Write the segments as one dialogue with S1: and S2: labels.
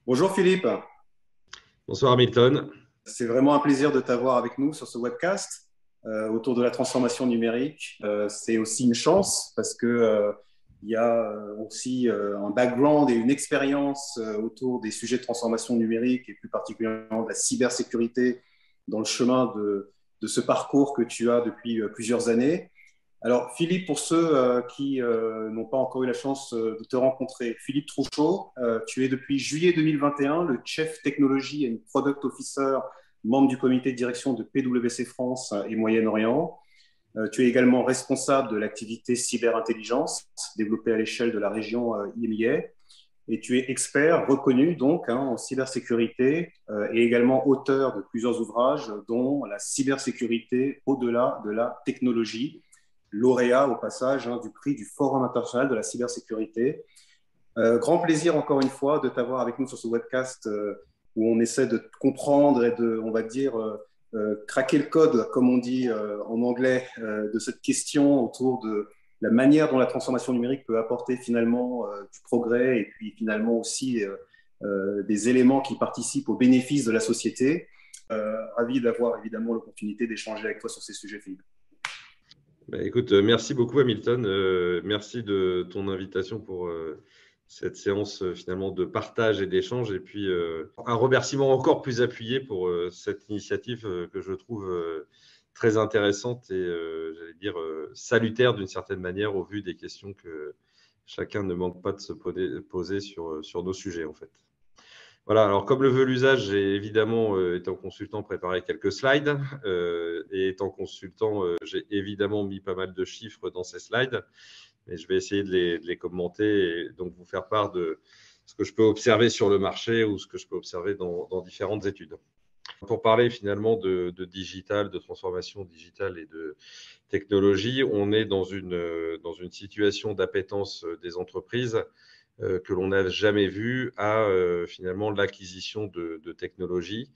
S1: Bonjour Philippe,
S2: Bonsoir Hamilton.
S1: c'est vraiment un plaisir de t'avoir avec nous sur ce webcast autour de la transformation numérique. C'est aussi une chance parce que il y a aussi un background et une expérience autour des sujets de transformation numérique et plus particulièrement de la cybersécurité dans le chemin de ce parcours que tu as depuis plusieurs années. Alors, Philippe, pour ceux qui n'ont pas encore eu la chance de te rencontrer, Philippe Trouchot, tu es depuis juillet 2021 le Chief Technology and Product Officer, membre du comité de direction de PwC France et Moyen-Orient. Tu es également responsable de l'activité cyberintelligence développée à l'échelle de la région IMIA. Et tu es expert reconnu donc en cybersécurité et également auteur de plusieurs ouvrages, dont la cybersécurité au-delà de la technologie, lauréat au passage du prix du Forum international de la cybersécurité. Grand plaisir encore une fois de t'avoir avec nous sur ce webcast où on essaie de comprendre et de, on va dire, craquer le code, comme on dit en anglais, de cette question autour de la manière dont la transformation numérique peut apporter finalement du progrès et puis finalement aussi des éléments qui participent au bénéfice de la société. Ravi d'avoir évidemment l'opportunité d'échanger avec toi sur ces sujets, Philippe.
S2: Écoute, merci beaucoup Hamilton. Merci de ton invitation pour cette séance finalement de partage et d'échange. Et puis un remerciement encore plus appuyé pour cette initiative que je trouve très intéressante et j'allais dire salutaire d'une certaine manière au vu des questions que chacun ne manque pas de se poser sur nos sujets en fait. Voilà, alors comme le veut l'usage, j'ai évidemment, étant consultant, préparé quelques slides. Et étant consultant, j'ai évidemment mis pas mal de chiffres dans ces slides, mais je vais essayer de les commenter et donc vous faire part de ce que je peux observer sur le marché ou ce que je peux observer dans différentes études. Pour parler finalement de digital, de transformation digitale et de technologie, on est dans une situation d'appétence des entreprises que l'on n'a jamais vu à finalement l'acquisition de technologies,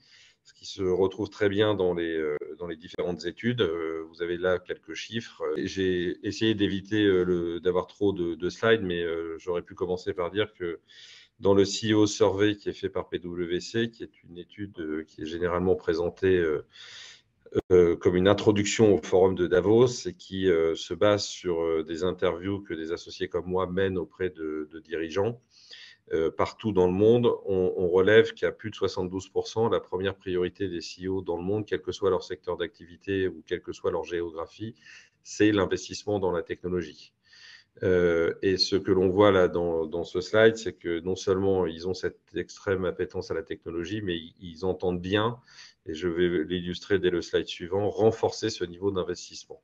S2: ce qui se retrouve très bien dans les différentes études. Vous avez là quelques chiffres. J'ai essayé d'éviter d'avoir trop de slides, mais j'aurais pu commencer par dire que dans le CEO Survey qui est fait par PwC, qui est une étude qui est généralement présentée comme une introduction au forum de Davos et qui se base sur des interviews que des associés comme moi mènent auprès de dirigeants partout dans le monde, on relève qu'à plus de 72%, la première priorité des CEO dans le monde, quel que soit leur secteur d'activité ou quelle que soit leur géographie, c'est l'investissement dans la technologie. Et ce que l'on voit là dans ce slide, c'est que non seulement ils ont cette extrême appétence à la technologie, mais ils entendent bien, et je vais l'illustrer dès le slide suivant, renforcer ce niveau d'investissement.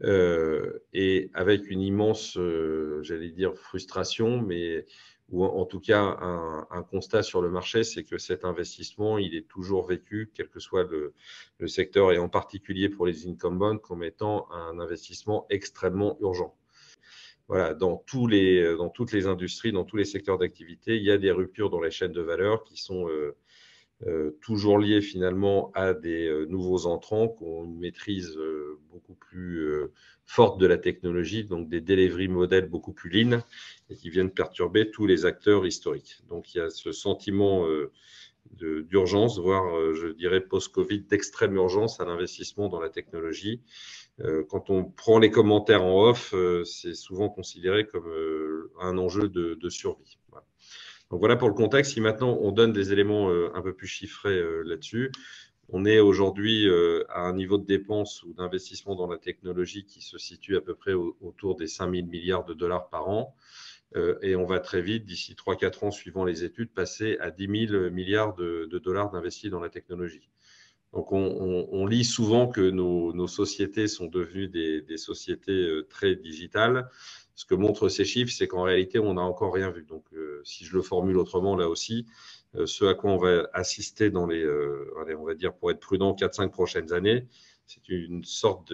S2: Et avec une immense, j'allais dire, frustration, mais ou en tout cas un constat sur le marché, c'est que cet investissement, il est toujours vécu, quel que soit le secteur, et en particulier pour les incumbents, comme étant un investissement extrêmement urgent. Voilà, dans toutes les industries, dans tous les secteurs d'activité, il y a des ruptures dans les chaînes de valeur qui sont toujours liées finalement à des nouveaux entrants qui ont une maîtrise beaucoup plus forte de la technologie, donc des delivery modèles beaucoup plus lean et qui viennent perturber tous les acteurs historiques. Donc il y a ce sentiment d'urgence, voire je dirais post-Covid, d'extrême urgence à l'investissement dans la technologie. Quand on prend les commentaires en off, c'est souvent considéré comme un enjeu de survie. Voilà. Donc voilà pour le contexte. Si maintenant on donne des éléments un peu plus chiffrés là-dessus, on est aujourd'hui à un niveau de dépenses ou d'investissement dans la technologie qui se situe à peu près autour des 5 000 milliards de dollars par an. Et on va très vite, d'ici 3-4 ans, suivant les études, passer à 10 000 milliards de dollars d'investis dans la technologie. Donc, on lit souvent que nos sociétés sont devenues des sociétés très digitales. Ce que montrent ces chiffres, c'est qu'en réalité, on n'a encore rien vu. Donc, si je le formule autrement, là aussi, ce à quoi on va assister dans allez, on va dire, pour être prudent, 4-5 prochaines années, c'est une sorte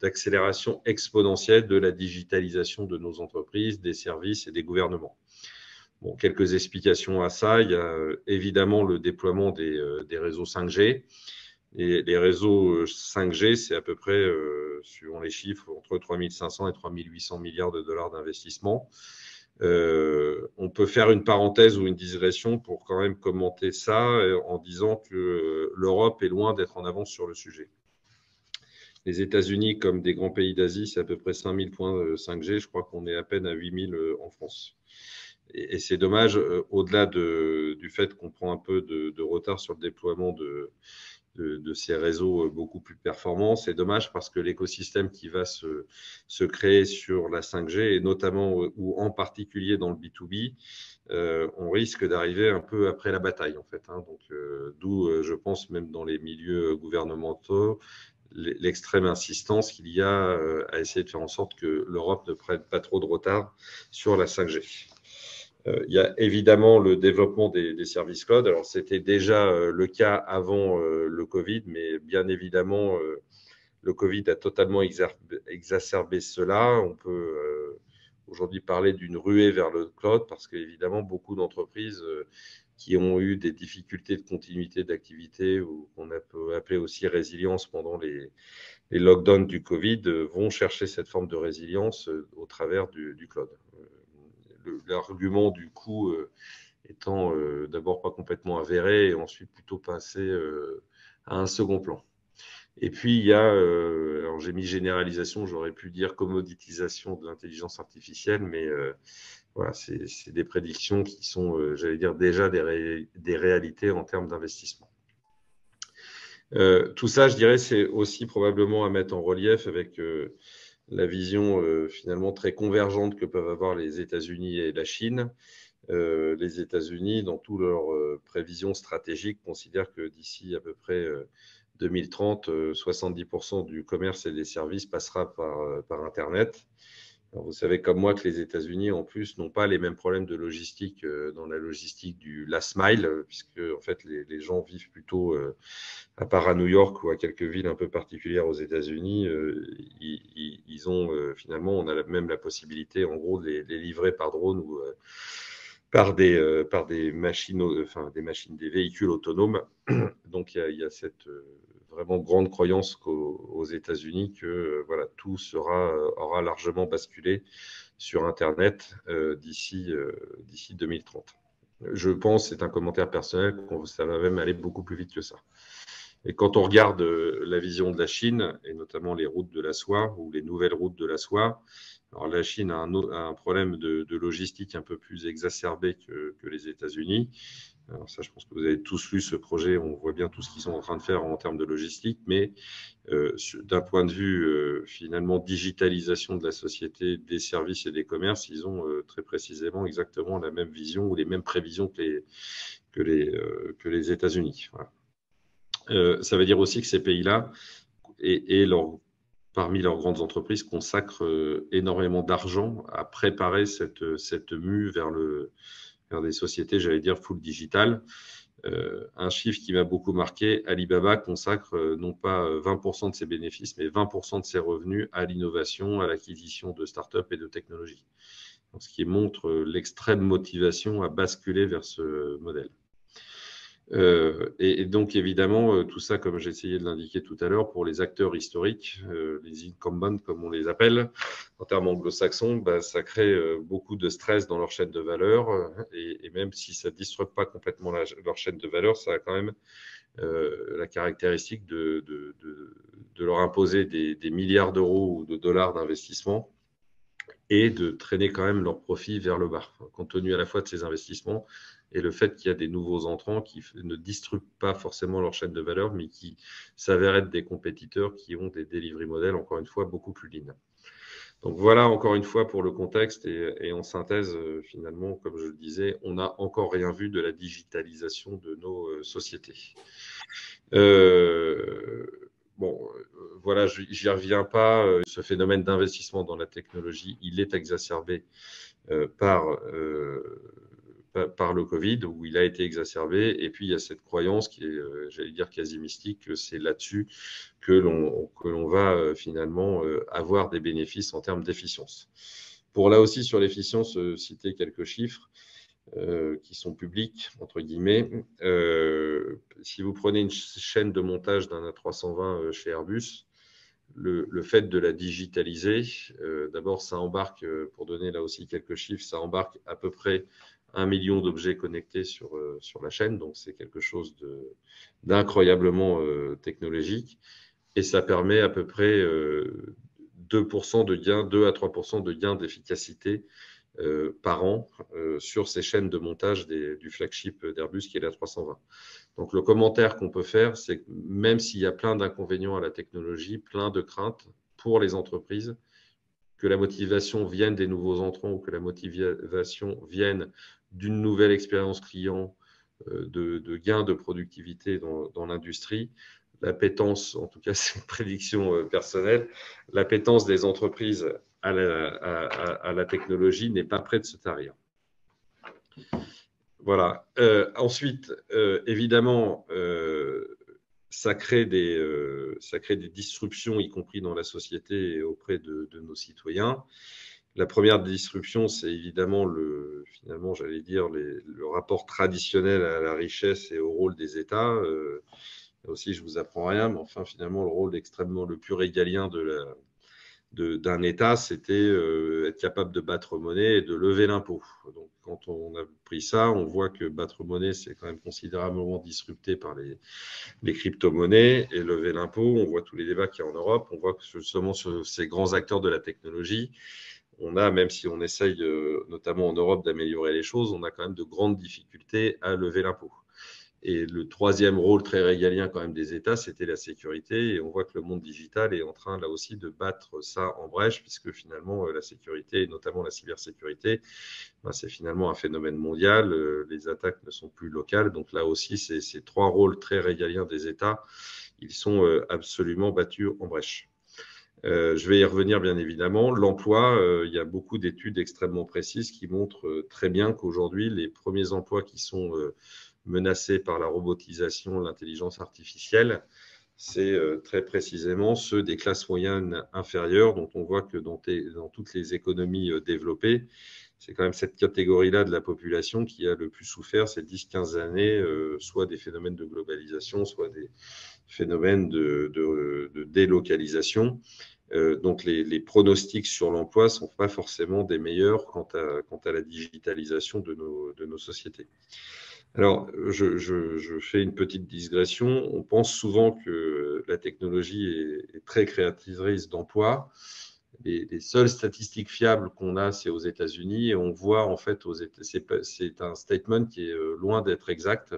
S2: d'accélération exponentielle de la digitalisation de nos entreprises, des services et des gouvernements. Bon, quelques explications à ça. Il y a évidemment le déploiement des réseaux 5G. Et les réseaux 5G, c'est à peu près, suivant les chiffres, entre 3 500 et 3 800 milliards de dollars d'investissement. On peut faire une parenthèse ou une digression pour quand même commenter ça en disant que l'Europe est loin d'être en avance sur le sujet. Les États-Unis, comme des grands pays d'Asie, c'est à peu près 5000 points 5G. Je crois qu'on est à peine à 8000 en France. Et c'est dommage, au-delà du fait qu'on prend un peu de retard sur le déploiement de ces réseaux beaucoup plus performants. C'est dommage parce que l'écosystème qui va se créer sur la 5G, et notamment ou en particulier dans le B2B, on risque d'arriver un peu après la bataille, en fait. Donc, d'où, je pense, même dans les milieux gouvernementaux, l'extrême insistance qu'il y a à essayer de faire en sorte que l'Europe ne prenne pas trop de retard sur la 5G. Il y a évidemment le développement des services cloud. Alors, c'était déjà le cas avant le Covid, mais bien évidemment, le Covid a totalement exacerbé cela. On peut aujourd'hui parler d'une ruée vers le cloud parce qu'évidemment, beaucoup d'entreprises qui ont eu des difficultés de continuité d'activité ou qu'on peut appeler aussi résilience pendant les lockdowns du Covid vont chercher cette forme de résilience au travers du cloud. L'argument du coût étant d'abord pas complètement avéré et ensuite plutôt passé à un second plan. Et puis, il y a, alors j'ai mis généralisation, j'aurais pu dire commoditisation de l'intelligence artificielle, mais voilà, c'est des prédictions qui sont, j'allais dire, déjà des réalités en termes d'investissement. Tout ça, je dirais, c'est aussi probablement à mettre en relief avec la vision finalement très convergente que peuvent avoir les États-Unis et la Chine. Les États-Unis, dans toutes leurs prévisions stratégiques, considèrent que d'ici à peu près 2030, 70% du commerce et des services passera par Internet. Alors, vous savez comme moi que les États-Unis, en plus, n'ont pas les mêmes problèmes de logistique dans la logistique du last mile, puisque en fait, les gens vivent plutôt, à part à New York ou à quelques villes un peu particulières aux États-Unis, ils ont finalement, on a même la possibilité, en gros, de les livrer par drone ou par des machines, des véhicules autonomes. Donc, il y a cette vraiment grande croyance qu'aux États-Unis que voilà, tout aura largement basculé sur Internet d'ici 2030. Je pense, c'est un commentaire personnel, que ça va même aller beaucoup plus vite que ça. Et quand on regarde la vision de la Chine, et notamment les routes de la soie ou les nouvelles routes de la soie, alors la Chine a un problème de logistique un peu plus exacerbé que les États-Unis. Alors ça, je pense que vous avez tous lu ce projet, on voit bien tout ce qu'ils sont en train de faire en termes de logistique, mais d'un point de vue finalement digitalisation de la société, des services et des commerces, ils ont très précisément exactement la même vision ou les mêmes prévisions que les États-Unis. Voilà. Ça veut dire aussi que ces pays-là et parmi leurs grandes entreprises consacrent énormément d'argent à préparer cette mue vers des sociétés, j'allais dire, full digital. Un chiffre qui m'a beaucoup marqué, Alibaba consacre non pas 20% de ses bénéfices, mais 20% de ses revenus à l'innovation, à l'acquisition de startups et de technologies. Donc, ce qui montre l'extrême motivation à basculer vers ce modèle. Et donc, évidemment, tout ça, comme j'ai essayé de l'indiquer tout à l'heure, pour les acteurs historiques, les incumbents, comme on les appelle, en termes anglo-saxons, bah, ça crée beaucoup de stress dans leur chaîne de valeur. Et même si ça ne disrupte pas complètement leur chaîne de valeur, ça a quand même la caractéristique de leur imposer des milliards d'euros ou de dollars d'investissement et de traîner quand même leurs profits vers le bas, compte tenu à la fois de ces investissements et le fait qu'il y a des nouveaux entrants qui ne disruptent pas forcément leur chaîne de valeur, mais qui s'avèrent être des compétiteurs qui ont des delivery models, encore une fois, beaucoup plus lean. Donc voilà, encore une fois, pour le contexte et en synthèse, finalement, comme je le disais, on n'a encore rien vu de la digitalisation de nos sociétés. Bon, voilà, j'y reviens pas. Ce phénomène d'investissement dans la technologie, il est exacerbé par le Covid, où il a été exacerbé. Et puis, il y a cette croyance qui est, j'allais dire, quasi mystique, que c'est là-dessus que l'on va finalement avoir des bénéfices en termes d'efficience. Pour là aussi, sur l'efficience, citer quelques chiffres. Qui sont publics, entre guillemets. Si vous prenez une chaîne de montage d'un A320 chez Airbus, le fait de la digitaliser, d'abord, ça embarque, pour donner là aussi quelques chiffres, ça embarque à peu près 1 million d'objets connectés sur la chaîne. Donc, c'est quelque chose d'incroyablement technologique. Et ça permet à peu près 2% de gain, 2 à 3% de gain d'efficacité par an sur ces chaînes de montage du flagship d'Airbus qui est la 320. Donc, le commentaire qu'on peut faire, c'est que même s'il y a plein d'inconvénients à la technologie, plein de craintes pour les entreprises, que la motivation vienne des nouveaux entrants ou que la motivation vienne d'une nouvelle expérience client, de gains de productivité dans l'industrie, l'appétence, en tout cas c'est une prédiction personnelle, l'appétence des entreprises à la technologie n'est pas près de se tarir. Voilà. Ensuite, évidemment, ça crée des disruptions, y compris dans la société et auprès de nos citoyens. La première disruption, c'est évidemment finalement, j'allais dire, le rapport traditionnel à la richesse et au rôle des États. Là aussi, je vous apprends rien, mais enfin, finalement, le rôle extrêmement le plus régalien d'un État, c'était être capable de battre monnaie et de lever l'impôt. Donc, quand on a pris ça, on voit que battre monnaie, c'est quand même considérablement disrupté par les crypto-monnaies et lever l'impôt. On voit tous les débats qu'il y a en Europe. On voit que justement ces grands acteurs de la technologie, on a, même si on essaye, notamment en Europe, d'améliorer les choses, on a quand même de grandes difficultés à lever l'impôt. Et le troisième rôle très régalien quand même des États, c'était la sécurité. Et on voit que le monde digital est en train là aussi de battre ça en brèche, puisque finalement la sécurité, et notamment la cybersécurité, ben, c'est finalement un phénomène mondial. Les attaques ne sont plus locales. Donc là aussi, ces trois rôles très régaliens des États, ils sont absolument battus en brèche. Je vais y revenir bien évidemment. L'emploi, il y a beaucoup d'études extrêmement précises qui montrent très bien qu'aujourd'hui, les premiers emplois qui sont menacés par la robotisation, l'intelligence artificielle, c'est très précisément ceux des classes moyennes inférieures, dont on voit que dans toutes les économies développées, c'est quand même cette catégorie-là de la population qui a le plus souffert ces 10-15 années, soit des phénomènes de globalisation, soit des phénomènes de délocalisation. Donc les pronostics sur l'emploi ne sont pas forcément des meilleurs quant à la digitalisation de nos sociétés. Alors, je fais une petite digression. On pense souvent que la technologie est très créatrice d'emplois. Les seules statistiques fiables qu'on a, c'est aux États-Unis. Et on voit, en fait, c'est un statement qui est loin d'être exact,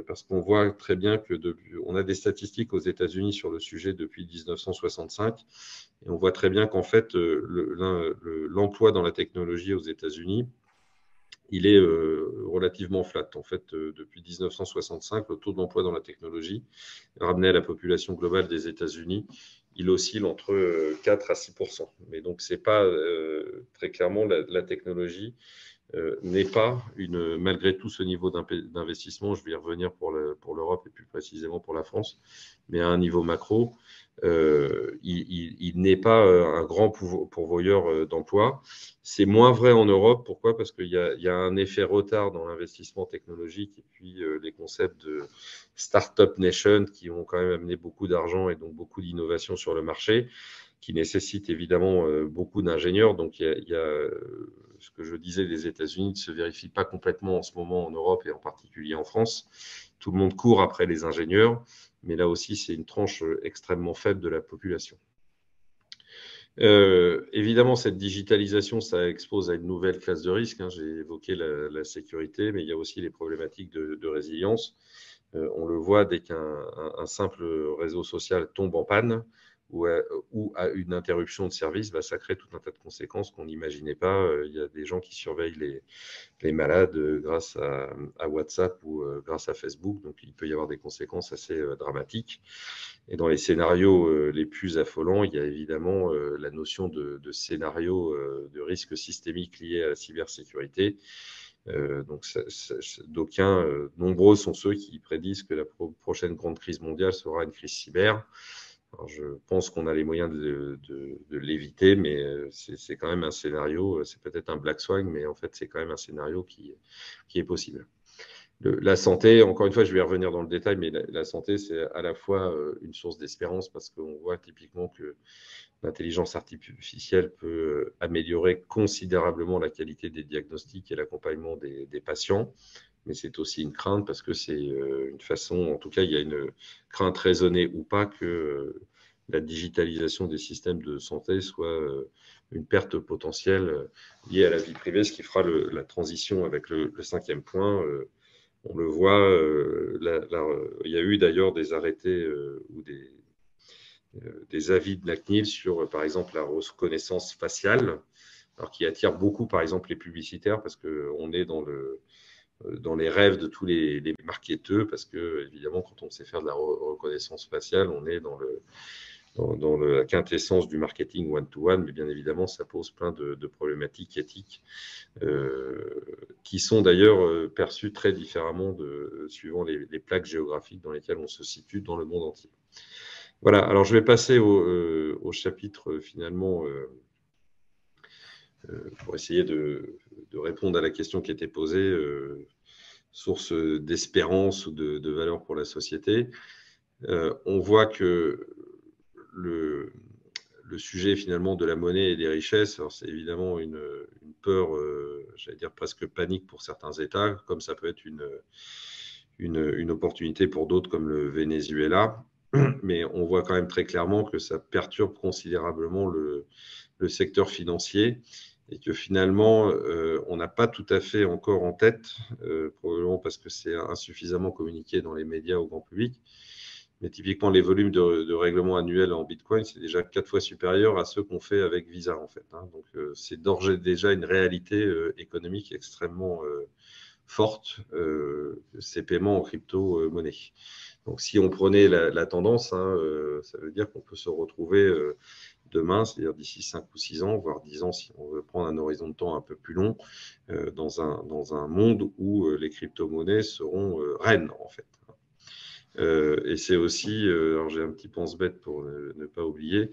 S2: parce qu'on voit très bien on a des statistiques aux États-Unis sur le sujet depuis 1965. Et on voit très bien qu'en fait, l'emploi dans la technologie aux États-Unis, il est relativement flat. En fait, depuis 1965, le taux d'emploi dans la technologie, ramené à la population globale des États-Unis, il oscille entre 4 à 6%. Mais donc, c'est pas très clairement la technologie n'est pas malgré tout ce niveau d'investissement, je vais y revenir pour l'Europe et plus précisément pour la France, mais à un niveau macro, il n'est pas un grand pourvoyeur d'emplois. C'est moins vrai en Europe. Pourquoi? Parce qu'il y a un effet retard dans l'investissement technologique et puis les concepts de Startup Nation qui ont quand même amené beaucoup d'argent et donc beaucoup d'innovation sur le marché, qui nécessite évidemment beaucoup d'ingénieurs. Donc, il y a ce que je disais, les États-Unis ne se vérifient pas complètement en ce moment en Europe et en particulier en France. Tout le monde court après les ingénieurs, mais là aussi, c'est une tranche extrêmement faible de la population. Évidemment, cette digitalisation, ça expose à une nouvelle classe de risque. J'ai évoqué la sécurité, mais il y a aussi les problématiques de résilience. On le voit dès qu'un simple réseau social tombe en panne, ou à une interruption de service, ça crée tout un tas de conséquences qu'on n'imaginait pas. Il y a des gens qui surveillent les malades grâce à WhatsApp ou grâce à Facebook, donc il peut y avoir des conséquences assez dramatiques. Et dans les scénarios les plus affolants, il y a évidemment la notion de scénario de risque systémique lié à la cybersécurité. Donc, nombreux sont ceux qui prédisent que la prochaine grande crise mondiale sera une crise cyber. Alors, je pense qu'on a les moyens de l'éviter, mais c'est quand même un scénario, c'est peut-être un black swan, mais en fait, c'est quand même un scénario qui est possible. La santé, encore une fois, je vais revenir dans le détail, mais la santé, c'est à la fois une source d'espérance parce qu'on voit typiquement que l'intelligence artificielle peut améliorer considérablement la qualité des diagnostics et l'accompagnement des patients, mais c'est aussi une crainte parce que c'est une façon, en tout cas, il y a une crainte raisonnée ou pas que la digitalisation des systèmes de santé soit une perte potentielle liée à la vie privée, ce qui fera la transition avec le cinquième point. On le voit, il y a eu d'ailleurs des arrêtés ou des avis de la CNIL sur, par exemple, la reconnaissance faciale, alors qui attire beaucoup, par exemple, les publicitaires, parce qu'on est dans les rêves de tous les marketeurs, parce que, évidemment, quand on sait faire de la reconnaissance faciale, on est dans la quintessence du marketing one-to-one, mais bien évidemment, ça pose plein de problématiques éthiques qui sont d'ailleurs perçues très différemment suivant les plaques géographiques dans lesquelles on se situe dans le monde entier. Voilà, alors je vais passer au chapitre finalement pour essayer de répondre à la question qui était posée, source d'espérance ou de valeur pour la société. On voit que le sujet finalement de la monnaie et des richesses, c'est évidemment une peur, j'allais dire presque panique pour certains États, comme ça peut être une opportunité pour d'autres comme le Venezuela. Mais on voit quand même très clairement que ça perturbe considérablement le secteur financier et que finalement, on n'a pas tout à fait encore en tête, probablement parce que c'est insuffisamment communiqué dans les médias au grand public. Mais typiquement, les volumes de règlement annuel en Bitcoin, c'est déjà 4 fois supérieur à ceux qu'on fait avec Visa, en fait. Donc, c'est d'ores et déjà une réalité économique extrêmement forte, ces paiements en crypto-monnaie. Donc, si on prenait la tendance, ça veut dire qu'on peut se retrouver demain, c'est-à-dire d'ici 5 ou 6 ans, voire 10 ans, si on veut prendre un horizon de temps un peu plus long, dans un monde où les crypto-monnaies seront reines, en fait. Et c'est aussi, alors j'ai un petit pense-bête pour ne pas oublier,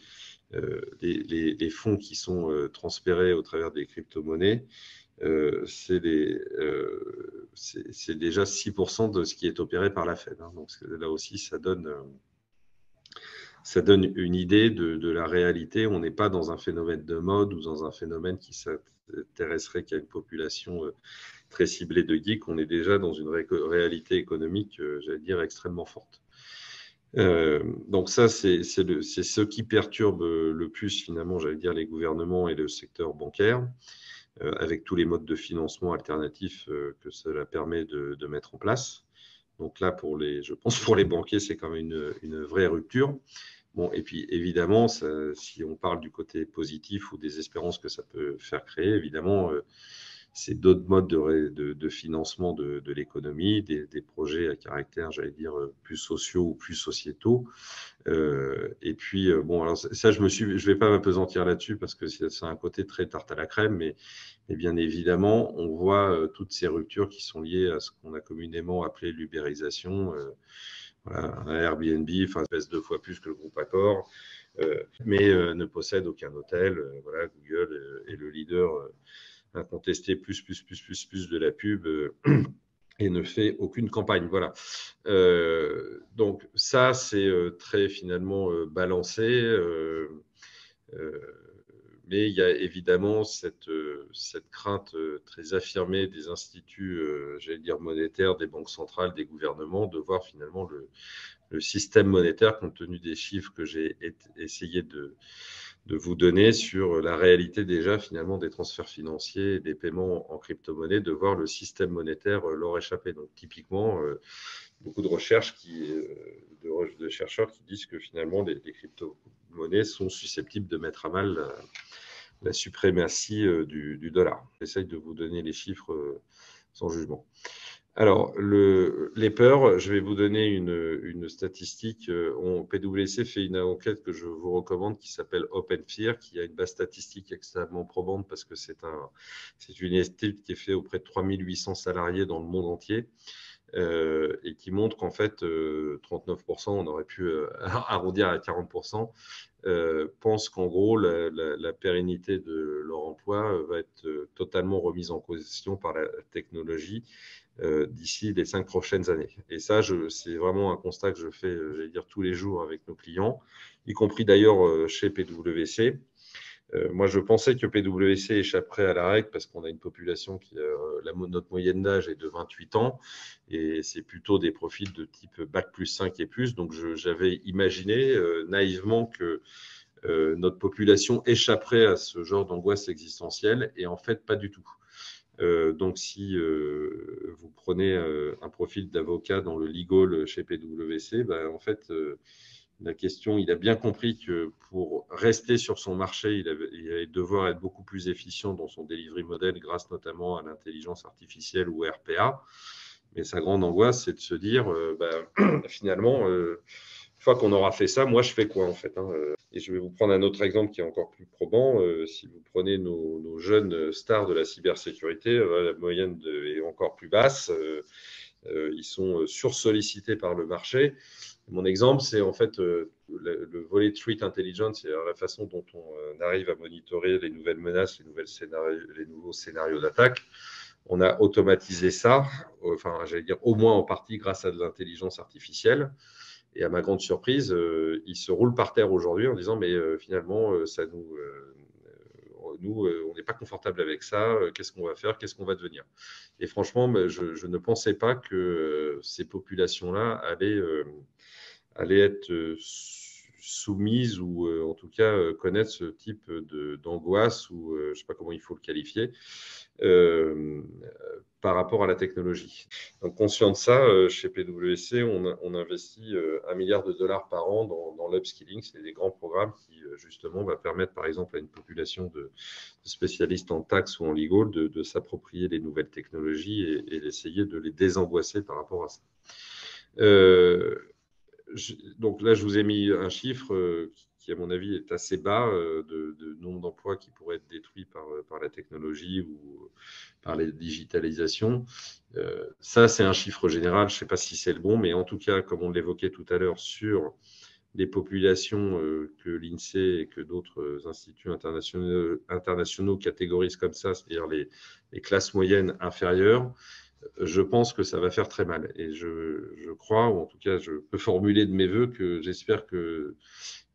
S2: les fonds qui sont transférés au travers des crypto-monnaies, c'est déjà 6% de ce qui est opéré par la Fed. Donc là aussi, ça donne une idée de la réalité. On n'est pas dans un phénomène de mode ou dans un phénomène qui s'intéresserait qu'à une population très ciblée de geeks. On est déjà dans une réalité économique, j'allais dire, extrêmement forte. Donc ça, c'est ce qui perturbe le plus, finalement, j'allais dire, les gouvernements et le secteur bancaire, avec tous les modes de financement alternatifs que cela permet de mettre en place. Donc là, je pense pour les banquiers, c'est quand même une vraie rupture. Bon, et puis évidemment, si on parle du côté positif ou des espérances que ça peut faire créer, évidemment, c'est d'autres modes de financement de l'économie, des projets à caractère, j'allais dire, plus sociaux ou plus sociétaux. Et puis, bon, alors ça, je vais pas m'apesantir là-dessus parce que c'est un côté très tarte à la crème, mais bien évidemment, on voit toutes ces ruptures qui sont liées à ce qu'on a communément appelé l'ubérisation. Voilà, un Airbnb, enfin, pèse 2 fois plus que le groupe Accor, mais ne possède aucun hôtel. Voilà, Google est le leader incontesté plus de la pub et ne fait aucune campagne. Voilà. Donc ça, c'est très finalement balancé. Mais il y a évidemment cette crainte très affirmée des instituts, j'allais dire monétaires, des banques centrales, des gouvernements, de voir finalement le système monétaire, compte tenu des chiffres que j'ai essayé de vous donner sur la réalité déjà finalement des transferts financiers et des paiements en crypto-monnaie, de voir le système monétaire leur échapper. Donc typiquement, beaucoup de recherches de chercheurs qui disent que finalement les crypto-monnaies sont susceptibles de mettre à mal la suprématie du dollar. J'essaye de vous donner les chiffres sans jugement. Alors, les peurs, je vais vous donner une statistique. PwC fait une enquête que je vous recommande qui s'appelle Open Fear, qui a une base statistique extrêmement probante parce que c'est une étude qui est faite auprès de 3800 salariés dans le monde entier. et qui montre qu'en fait, 39%, on aurait pu arrondir à 40%, pensent qu'en gros, la pérennité de leur emploi va être totalement remise en question par la technologie d'ici les 5 prochaines années. Et ça, c'est vraiment un constat que je fais, j'allais dire, tous les jours avec nos clients, y compris d'ailleurs chez PwC. Moi, je pensais que PwC échapperait à la règle parce qu'on a une population notre moyenne d'âge est de 28 ans et c'est plutôt des profils de type Bac+5 et plus. Donc, j'avais imaginé naïvement que notre population échapperait à ce genre d'angoisse existentielle et en fait, pas du tout. Donc, si vous prenez un profil d'avocat dans le legal chez PwC, en fait, la question, il a bien compris que pour rester sur son marché, il allait devoir être beaucoup plus efficient dans son delivery model grâce notamment à l'intelligence artificielle ou RPA. Mais sa grande angoisse, c'est de se dire, finalement, une fois qu'on aura fait ça, moi, je fais quoi en fait, hein. Et je vais vous prendre un autre exemple qui est encore plus probant. Si vous prenez nos jeunes stars de la cybersécurité, la moyenne est encore plus basse. Ils sont sursollicités par le marché. Mon exemple, c'est en fait le volet Threat Intelligence, c'est-à-dire la façon dont on arrive à monitorer les nouvelles menaces, les nouveaux scénarios d'attaque. On a automatisé ça, j'allais dire au moins en partie grâce à de l'intelligence artificielle. Et à ma grande surprise, ils se roulent par terre aujourd'hui en disant mais finalement, ça nous, on n'est pas confortable avec ça, qu'est-ce qu'on va faire, qu'est-ce qu'on va devenir. Et franchement, je ne pensais pas que ces populations-là allaient être soumises ou en tout cas connaître ce type d'angoisse ou je ne sais pas comment il faut le qualifier par rapport à la technologie. Donc, conscient de ça, chez PwC, on investit $1 milliard par an dans l'upskilling. C'est des grands programmes qui, justement, va permettre, par exemple, à une population de spécialistes en taxes ou en legal de s'approprier les nouvelles technologies et d'essayer de les désangoisser par rapport à ça. Donc là, je vous ai mis un chiffre qui, à mon avis, est assez bas de nombre d'emplois qui pourraient être détruits par la technologie ou par la digitalisation. Ça, c'est un chiffre général. Je ne sais pas si c'est le bon, mais en tout cas, comme on l'évoquait tout à l'heure, sur les populations que l'INSEE et que d'autres instituts internationaux catégorisent comme ça, c'est-à-dire les classes moyennes inférieures, je pense que ça va faire très mal. Et je crois, ou en tout cas, je peux formuler de mes voeux que j'espère que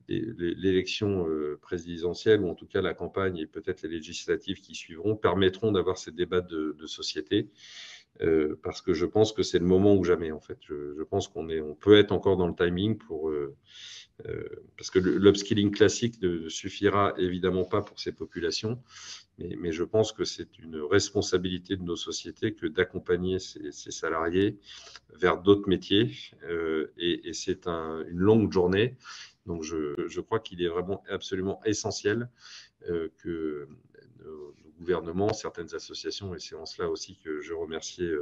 S2: l'élection présidentielle, ou en tout cas la campagne et peut-être les législatives qui suivront, permettront d'avoir ces débats de société. Parce que je pense que c'est le moment ou jamais, en fait. Je pense qu'on peut être encore dans le timing parce que l'upskilling classique ne suffira évidemment pas pour ces populations, mais je pense que c'est une responsabilité de nos sociétés que d'accompagner ces salariés vers d'autres métiers et c'est une longue journée. Donc, je crois qu'il est vraiment absolument essentiel que nos gouvernements, certaines associations, et c'est en cela aussi que je remerciais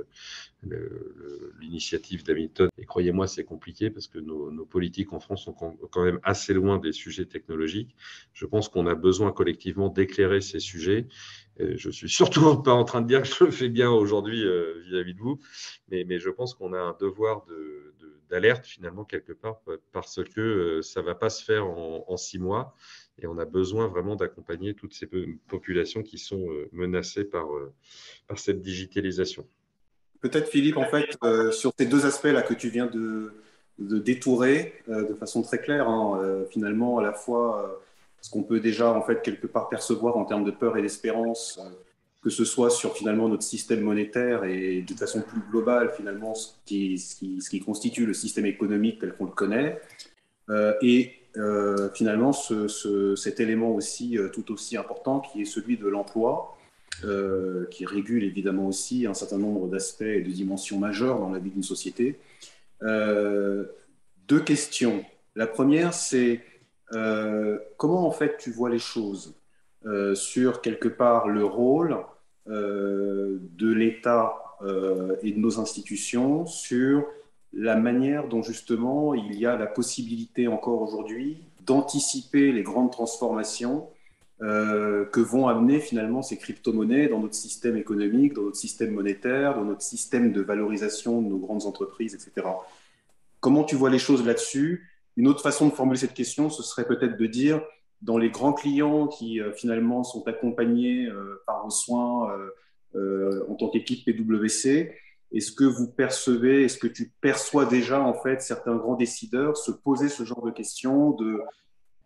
S2: l'initiative d'Hamilton. Et croyez-moi, c'est compliqué parce que nos politiques en France sont quand même assez loin des sujets technologiques. Je pense qu'on a besoin collectivement d'éclairer ces sujets. Je suis surtout pas en train de dire que je le fais bien aujourd'hui vis-à-vis de vous, mais je pense qu'on a un devoir d'alerte finalement quelque part parce que ça ne va pas se faire en 6 mois. Et on a besoin vraiment d'accompagner toutes ces populations qui sont menacées par cette digitalisation.
S1: Peut-être, Philippe, en fait, sur ces deux aspects-là que tu viens de détourer de façon très claire, hein, finalement, à la fois ce qu'on peut déjà, en fait, quelque part percevoir en termes de peur et d'espérance, que ce soit sur, finalement, notre système monétaire et de façon plus globale, finalement, ce qui constitue le système économique tel qu'on le connaît, et finalement, cet élément aussi, tout aussi important, qui est celui de l'emploi, qui régule évidemment aussi un certain nombre d'aspects et de dimensions majeures dans la vie d'une société. Deux questions. La première, c'est comment en fait tu vois les choses sur quelque part le rôle de l'État et de nos institutions sur la manière dont justement il y a la possibilité encore aujourd'hui d'anticiper les grandes transformations que vont amener finalement ces crypto-monnaies dans notre système économique, dans notre système monétaire, dans notre système de valorisation de nos grandes entreprises, etc. Comment tu vois les choses là-dessus? Une autre façon de formuler cette question, ce serait peut-être de dire, dans les grands clients qui finalement sont accompagnés par vos soins en tant qu'équipe PwC, est-ce que vous percevez, est-ce que tu perçois déjà en fait certains grands décideurs se poser ce genre de questions de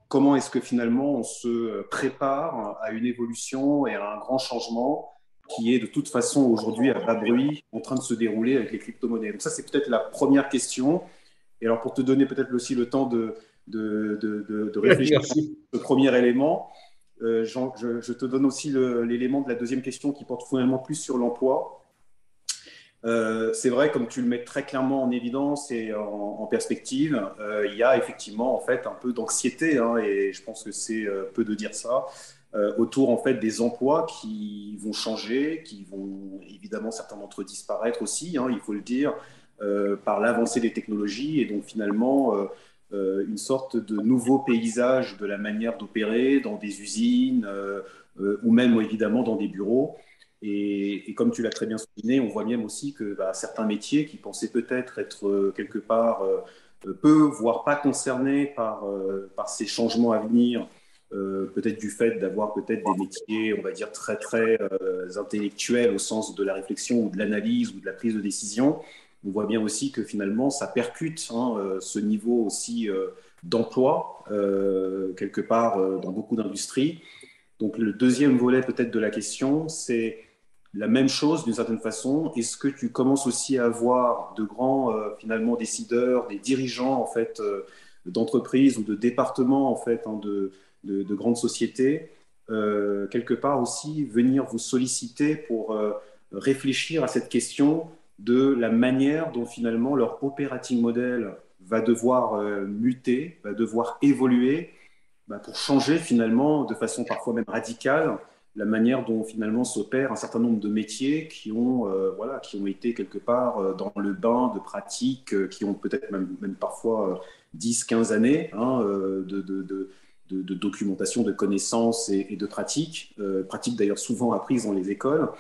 S1: comment est-ce que finalement on se prépare à une évolution et à un grand changement qui est de toute façon aujourd'hui à bas bruit en train de se dérouler avec les crypto-monnaies. Donc ça, c'est peut-être la première question. Et alors pour te donner peut-être aussi le temps de réfléchir à
S2: Merci.
S1: ce premier élément, je te donne aussi l'élément de la deuxième question qui porte finalement plus sur l'emploi. C'est vrai, comme tu le mets très clairement en évidence et en perspective, il y a effectivement en fait un peu d'anxiété, hein, et je pense que c'est peu de dire ça, autour en fait des emplois qui vont changer, qui vont évidemment certains d'entre eux disparaître aussi, hein, il faut le dire, par l'avancée des technologies et donc finalement une sorte de nouveau paysage de la manière d'opérer dans des usines ou même évidemment dans des bureaux. Et comme tu l'as très bien souligné, on voit bien aussi que certains métiers qui pensaient peut-être être quelque part peu, voire pas concernés par ces changements à venir, peut-être du fait d'avoir peut-être des métiers, on va dire, très, très intellectuels au sens de la réflexion ou de l'analyse ou de la prise de décision, on voit bien aussi que finalement, ça percute hein, ce niveau aussi d'emploi, quelque part dans beaucoup d'industries. Donc le deuxième volet peut-être de la question, c'est la même chose d'une certaine façon. Est-ce que tu commences aussi à avoir de grands finalement décideurs, des dirigeants en fait d'entreprises ou de départements en fait hein, de grandes sociétés quelque part aussi venir vous solliciter pour réfléchir à cette question de la manière dont finalement leur operating model va devoir muter, va devoir évoluer pour changer finalement de façon parfois même radicale la manière dont finalement s'opèrent un certain nombre de métiers voilà, qui ont été quelque part dans le bain de pratiques qui ont peut-être même parfois 10, 15 années hein, de documentation, de connaissances et de pratiques, pratiques d'ailleurs souvent apprises dans les écoles,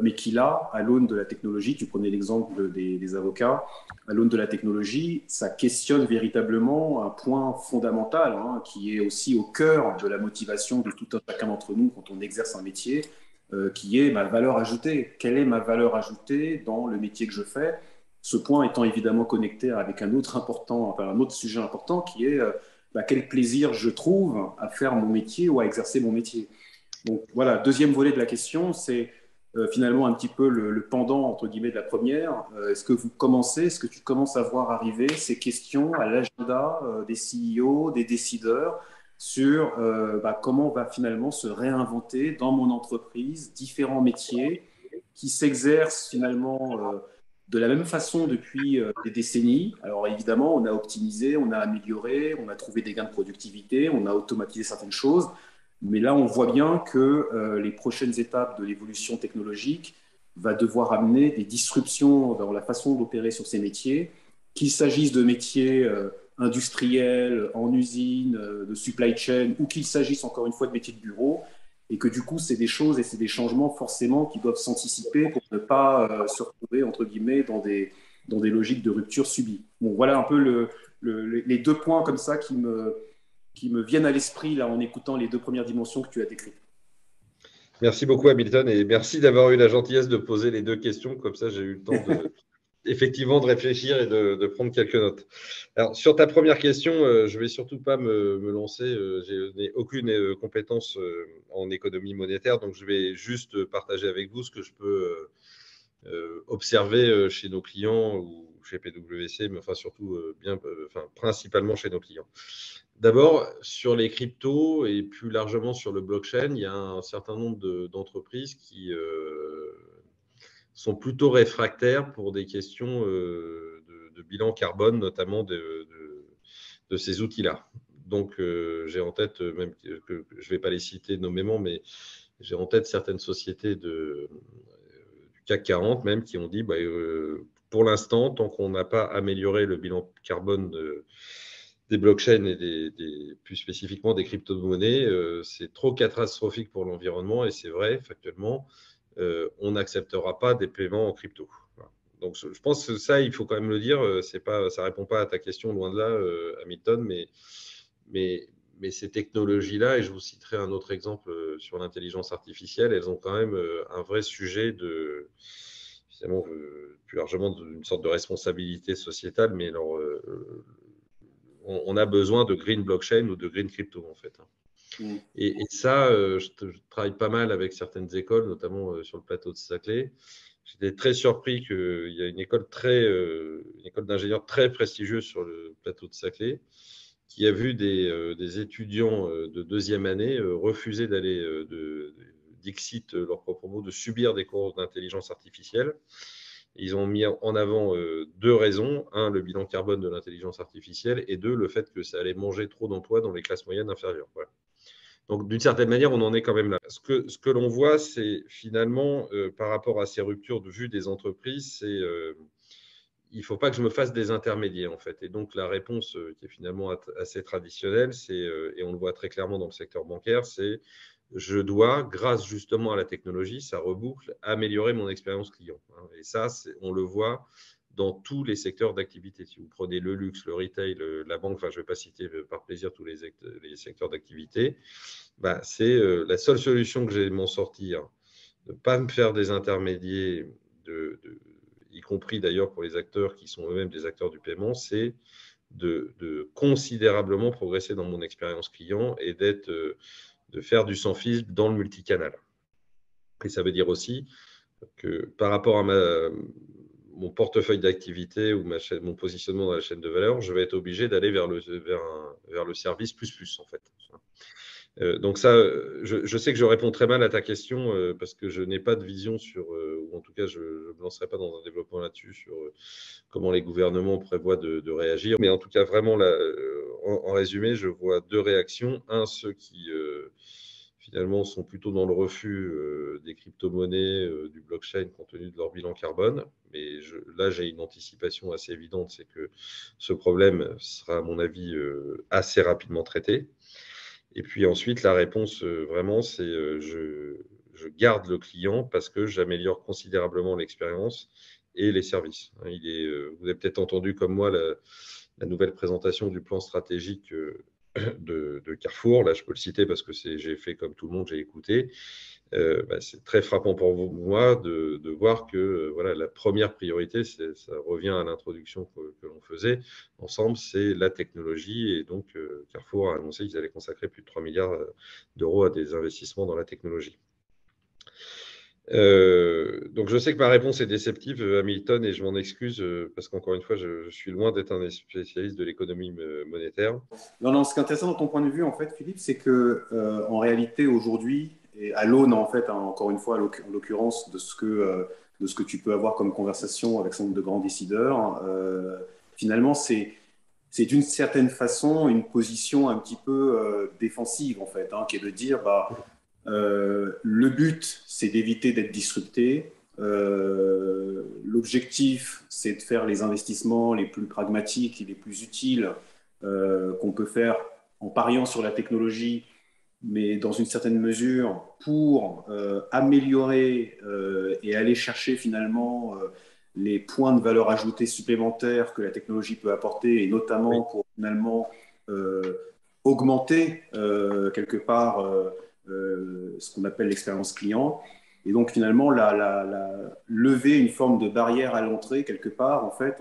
S1: mais qui là, à l'aune de la technologie, tu prenais l'exemple des avocats, à l'aune de la technologie, ça questionne véritablement un point fondamental hein, qui est aussi au cœur de la motivation de tout un chacun d'entre nous quand on exerce un métier, qui est ma valeur ajoutée. Quelle est ma valeur ajoutée dans le métier que je fais? Ce point étant évidemment connecté avec un autre important, enfin, un autre sujet important qui est quel plaisir je trouve à faire mon métier ou à exercer mon métier. Donc voilà, deuxième volet de la question, c'est finalement un petit peu le pendant entre guillemets de la première. Est-ce que tu commences à voir arriver ces questions à l'agenda des CEO, des décideurs sur comment on va finalement se réinventer dans mon entreprise différents métiers qui s'exercent finalement de la même façon depuis des décennies. Alors évidemment, on a optimisé, on a amélioré, on a trouvé des gains de productivité, on a automatisé certaines choses. Mais là, on voit bien que les prochaines étapes de l'évolution technologique va devoir amener des disruptions dans la façon d'opérer sur ces métiers, qu'il s'agisse de métiers industriels, en usine, de supply chain, ou qu'il s'agisse encore une fois de métiers de bureau, et que du coup, c'est des choses et c'est des changements forcément qui doivent s'anticiper pour ne pas se retrouver, entre guillemets, dans des logiques de rupture subie. Bon, voilà un peu les deux points comme ça qui me viennent à l'esprit là en écoutant les deux premières dimensions que tu as décrites.
S2: Merci beaucoup, Hamilton, et merci d'avoir eu la gentillesse de poser les deux questions. Comme ça, j'ai eu le temps effectivement de réfléchir et de prendre quelques notes. Alors, sur ta première question, je ne vais surtout pas me lancer. Je n'ai aucune compétence en économie monétaire, donc je vais juste partager avec vous ce que je peux observer chez nos clients ou chez PwC, mais enfin surtout principalement chez nos clients. D'abord, sur les cryptos et plus largement sur le blockchain, il y a un certain nombre d'entreprises qui sont plutôt réfractaires pour des questions de bilan carbone, notamment de ces outils-là. Donc, j'ai en tête, même que je ne vais pas les citer nommément, mais j'ai en tête certaines sociétés du CAC 40 même qui ont dit, pour l'instant, tant qu'on n'a pas amélioré le bilan carbone des blockchains et plus spécifiquement des crypto-monnaies, c'est trop catastrophique pour l'environnement et c'est vrai, factuellement, on n'acceptera pas des paiements en crypto. Voilà. Donc, je pense que ça, il faut quand même le dire, ça ne répond pas à ta question, loin de là, Hamilton, mais ces technologies-là, et je vous citerai un autre exemple sur l'intelligence artificielle, elles ont quand même un vrai sujet finalement, plus largement d'une sorte de responsabilité sociétale, mais alors, on a besoin de green blockchain ou de green crypto, en fait. Et ça, je travaille pas mal avec certaines écoles, notamment sur le plateau de Saclay. J'étais très surpris qu'il y a une école d'ingénieurs très prestigieuse sur le plateau de Saclay qui a vu des étudiants de deuxième année refuser d'aller, dixit leurs propres mots, de subir des cours d'intelligence artificielle. Ils ont mis en avant deux raisons. Un, le bilan carbone de l'intelligence artificielle, et deux, le fait que ça allait manger trop d'emplois dans les classes moyennes inférieures. Voilà. Donc, d'une certaine manière, on en est quand même là. Ce que l'on voit, c'est finalement, par rapport à ces ruptures de vue des entreprises, c'est il ne faut pas que je me fasse des intermédiaires, en fait. Et donc, la réponse qui est finalement assez traditionnelle, et on le voit très clairement dans le secteur bancaire, c'est je dois, grâce justement à la technologie, ça reboucle, améliorer mon expérience client. Et ça, on le voit dans tous les secteurs d'activité. Si vous prenez le luxe, le retail, la banque, enfin, je ne vais pas citer par plaisir tous les secteurs d'activité, bah, c'est la seule solution que j'ai de m'en sortir, de ne pas me faire des intermédiaires, y compris d'ailleurs pour les acteurs qui sont eux-mêmes des acteurs du paiement, c'est de considérablement progresser dans mon expérience client et de faire du sans-fil dans le multicanal. Et ça veut dire aussi que par rapport à mon portefeuille d'activité ou mon positionnement dans la chaîne de valeur, je vais être obligé d'aller vers le service plus, en fait. Donc ça, je sais que je réponds très mal à ta question parce que je n'ai pas de vision ou en tout cas, je ne me lancerai pas dans un développement là-dessus sur comment les gouvernements prévoient de réagir. Mais en tout cas, vraiment, là, en résumé, je vois deux réactions. Un, ceux qui finalement sont plutôt dans le refus des crypto-monnaies, du blockchain compte tenu de leur bilan carbone. Mais là, j'ai une anticipation assez évidente, c'est que ce problème sera, à mon avis, assez rapidement traité. Et puis ensuite, la réponse, vraiment, c'est je garde le client parce que j'améliore considérablement l'expérience et les services. Vous avez peut-être entendu comme moi la nouvelle présentation du plan stratégique de Carrefour. Là, je peux le citer parce que j'ai fait comme tout le monde, j'ai écouté. C'est très frappant pour moi de voir que voilà, la première priorité, ça revient à l'introduction que l'on faisait ensemble, c'est la technologie. Et donc, Carrefour a annoncé qu'ils allaient consacrer plus de 3 milliards d'euros à des investissements dans la technologie. Donc, je sais que ma réponse est déceptive, Hamilton, et je m'en excuse parce qu'encore une fois, je suis loin d'être un spécialiste de l'économie monétaire.
S1: Non, ce qui est intéressant dans ton point de vue, en fait, Philippe, c'est que en réalité, aujourd'hui, et à l'aune, en fait, encore une fois, en l'occurrence, de ce que tu peux avoir comme conversation avec un nombre de grands décideurs, finalement, c'est d'une certaine façon une position un petit peu défensive, en fait, qui est de dire, le but, c'est d'éviter d'être disrupté. L'objectif, c'est de faire les investissements les plus pragmatiques et les plus utiles qu'on peut faire en pariant sur la technologie, mais dans une certaine mesure pour améliorer et aller chercher finalement les points de valeur ajoutée supplémentaires que la technologie peut apporter, et notamment pour finalement augmenter quelque part ce qu'on appelle l'expérience client. Et donc finalement, lever une forme de barrière à l'entrée quelque part, en fait,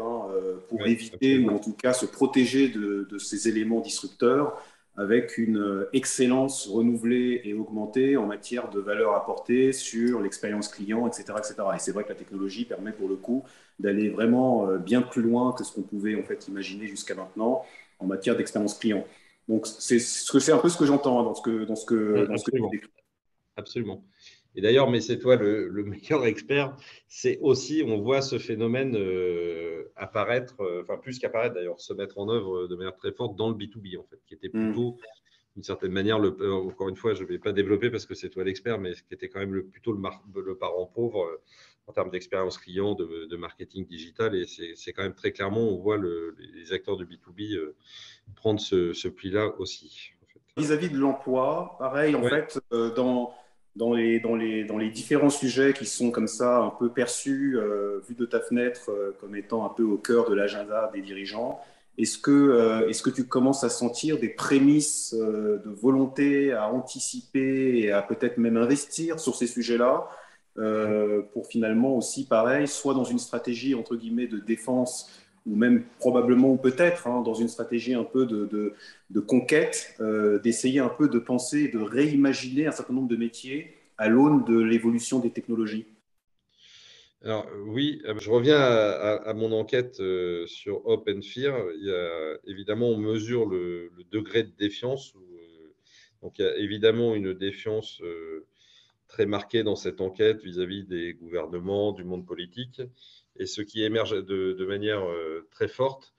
S1: pour éviter
S2: Absolument.
S1: ou en tout cas se protéger de ces éléments disrupteurs avec une excellence renouvelée et augmentée en matière de valeur apportée sur l'expérience client, etc., etc. Et c'est vrai que la technologie permet pour le coup d'aller vraiment bien plus loin que ce qu'on pouvait en fait imaginer jusqu'à maintenant en matière d'expérience client. Donc c'est un peu ce que j'entends dans ce que tu décris.
S2: Absolument. Et d'ailleurs, mais c'est toi le meilleur expert, c'est aussi, on voit ce phénomène apparaître, enfin plus qu'apparaître d'ailleurs, se mettre en œuvre de manière très forte dans le B2B, en fait, qui était plutôt d'une certaine manière, encore une fois, je ne vais pas développer parce que c'est toi l'expert, mais ce qui était quand même plutôt le parent pauvre en termes d'expérience client, de marketing digital. Et c'est quand même très clairement, on voit les acteurs de B2B prendre ce pli-là aussi. En fait.
S1: Vis-à-vis de l'emploi, pareil, en
S2: Ouais.
S1: fait, dans les différents sujets qui sont comme ça un peu perçus, vus de ta fenêtre, comme étant un peu au cœur de l'agenda des dirigeants, est-ce que tu commences à sentir des prémices de volonté à anticiper et à peut-être même investir sur ces sujets-là pour finalement aussi, pareil, soit dans une stratégie entre guillemets de défense ou même probablement ou peut-être hein, dans une stratégie un peu de conquête, d'essayer un peu de penser, de réimaginer un certain nombre de métiers à l'aune de l'évolution des technologies.
S2: Alors oui, je reviens à mon enquête sur Hope and Fear. Évidemment, on mesure le degré de défiance. Donc, il y a évidemment une défiance très marquée dans cette enquête vis-à-vis des gouvernements, du monde politique. Et ce qui émerge de manière très forte,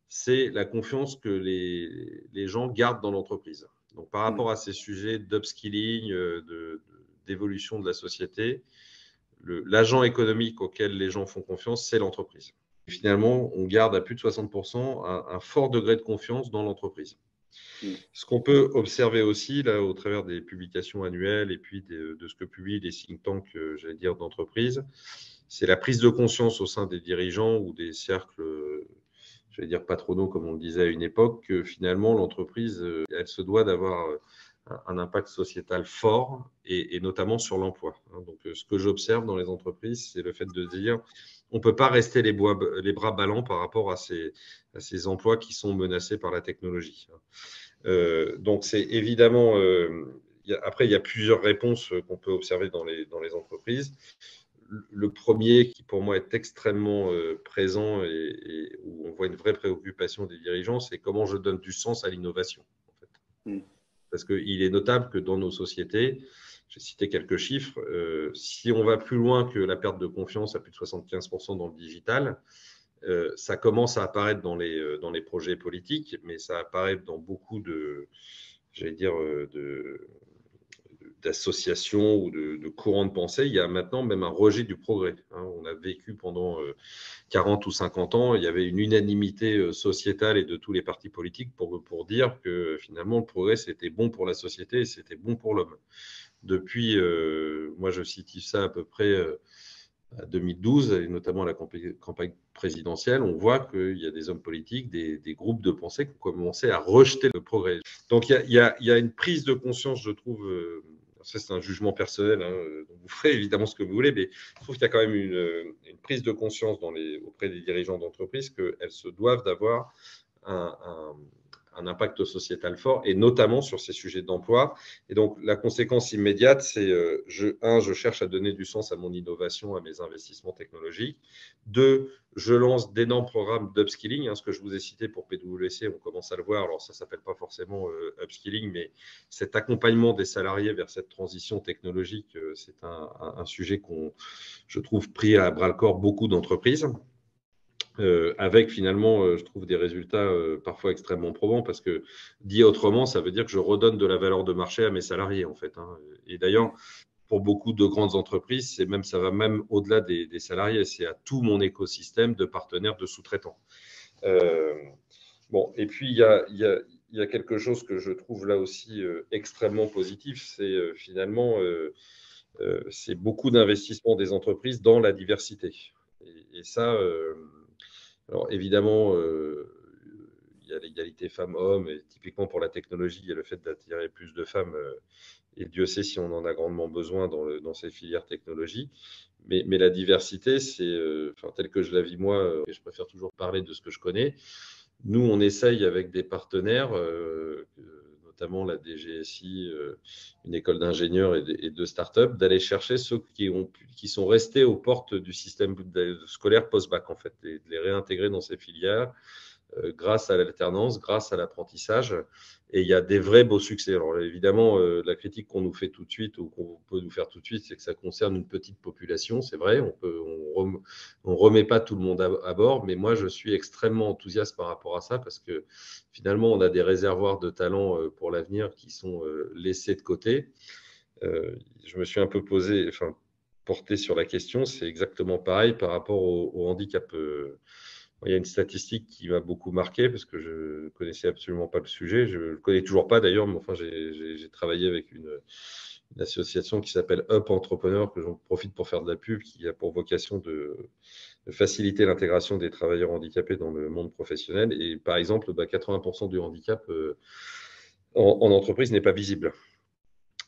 S2: c'est la confiance que les gens gardent dans l'entreprise. Donc, par rapport à ces sujets d'upskilling, d'évolution de la société, l'agent économique auquel les gens font confiance, c'est l'entreprise. Finalement, on garde à plus de 60% un fort degré de confiance dans l'entreprise. Ce qu'on peut observer aussi, là, au travers des publications annuelles et puis de ce que publient les think tanks, j'allais dire, d'entreprise, c'est la prise de conscience au sein des dirigeants ou des cercles, j'allais dire, patronaux, comme on le disait à une époque, que finalement, l'entreprise, elle se doit d'avoir un impact sociétal fort et notamment sur l'emploi. Donc, ce que j'observe dans les entreprises, c'est le fait de dire on ne peut pas rester les bras ballants par rapport à ces emplois qui sont menacés par la technologie. Donc, c'est évidemment. Après, il y a plusieurs réponses qu'on peut observer dans les entreprises. Le premier, qui pour moi est extrêmement présent et où on voit une vraie préoccupation des dirigeants, c'est comment je donne du sens à l'innovation. En fait. Parce qu'il est notable que dans nos sociétés, j'ai cité quelques chiffres, si on va plus loin que la perte de confiance à plus de 75% dans le digital, ça commence à apparaître dans les projets politiques, mais ça apparaît dans beaucoup j'allais dire, d'associations ou de courants de pensée. Il y a maintenant même un rejet du progrès. On a vécu pendant 40 ou 50 ans, il y avait une unanimité sociétale et de tous les partis politiques pour dire que finalement le progrès c'était bon pour la société et c'était bon pour l'homme. Depuis, moi je situe ça à peu près à 2012 et notamment à la campagne présidentielle, on voit qu'il y a des hommes politiques, des groupes de pensée qui ont commencé à rejeter le progrès. Donc il y a une prise de conscience, je trouve. Ça, c'est un jugement personnel, hein, donc vous ferez évidemment ce que vous voulez, mais je trouve qu'il y a quand même une prise de conscience auprès des dirigeants d'entreprise qu'elles se doivent d'avoir un impact sociétal fort, et notamment sur ces sujets d'emploi. Et donc, la conséquence immédiate, c'est, je cherche à donner du sens à mon innovation, à mes investissements technologiques. 2, je lance d'énormes programmes d'upskilling. Ce que je vous ai cité pour PwC, on commence à le voir. Alors, ça ne s'appelle pas forcément upskilling, mais cet accompagnement des salariés vers cette transition technologique, c'est un sujet je trouve, pris à bras-le-corps beaucoup d'entreprises. Avec finalement, je trouve des résultats parfois extrêmement probants parce que, dit autrement, ça veut dire que je redonne de la valeur de marché à mes salariés en fait. Et d'ailleurs, pour beaucoup de grandes entreprises, ça va même au-delà des salariés, c'est à tout mon écosystème de partenaires, de sous-traitants. Bon, et puis il y a quelque chose que je trouve là aussi extrêmement positif, c'est finalement c'est beaucoup d'investissement des entreprises dans la diversité. Et ça, alors évidemment, il y a l'égalité femmes-hommes, et typiquement pour la technologie, il y a le fait d'attirer plus de femmes, et Dieu sait si on en a grandement besoin dans ces filières technologiques. Mais la diversité, c'est, tel que je la vis moi, et je préfère toujours parler de ce que je connais. Nous, on essaye avec des partenaires, notamment la DGSI, une école d'ingénieurs et de start-up, d'aller chercher ceux qui sont restés aux portes du système scolaire post-bac, en fait, et de les réintégrer dans ces filières, grâce à l'alternance, grâce à l'apprentissage. Et il y a des vrais beaux succès. Alors évidemment, la critique qu'on nous fait tout de suite ou qu'on peut nous faire tout de suite, c'est que ça concerne une petite population. C'est vrai, on remet pas tout le monde à bord, mais moi, je suis extrêmement enthousiaste par rapport à ça parce que finalement, on a des réservoirs de talents pour l'avenir qui sont laissés de côté. Je me suis un peu porté sur la question. C'est exactement pareil par rapport au handicap. Il y a une statistique qui m'a beaucoup marqué parce que je ne connaissais absolument pas le sujet. Je ne le connais toujours pas d'ailleurs, mais enfin, j'ai travaillé avec une association qui s'appelle Up Entrepreneur, que j'en profite pour faire de la pub, qui a pour vocation de faciliter l'intégration des travailleurs handicapés dans le monde professionnel. Et par exemple, 80% du handicap en entreprise n'est pas visible.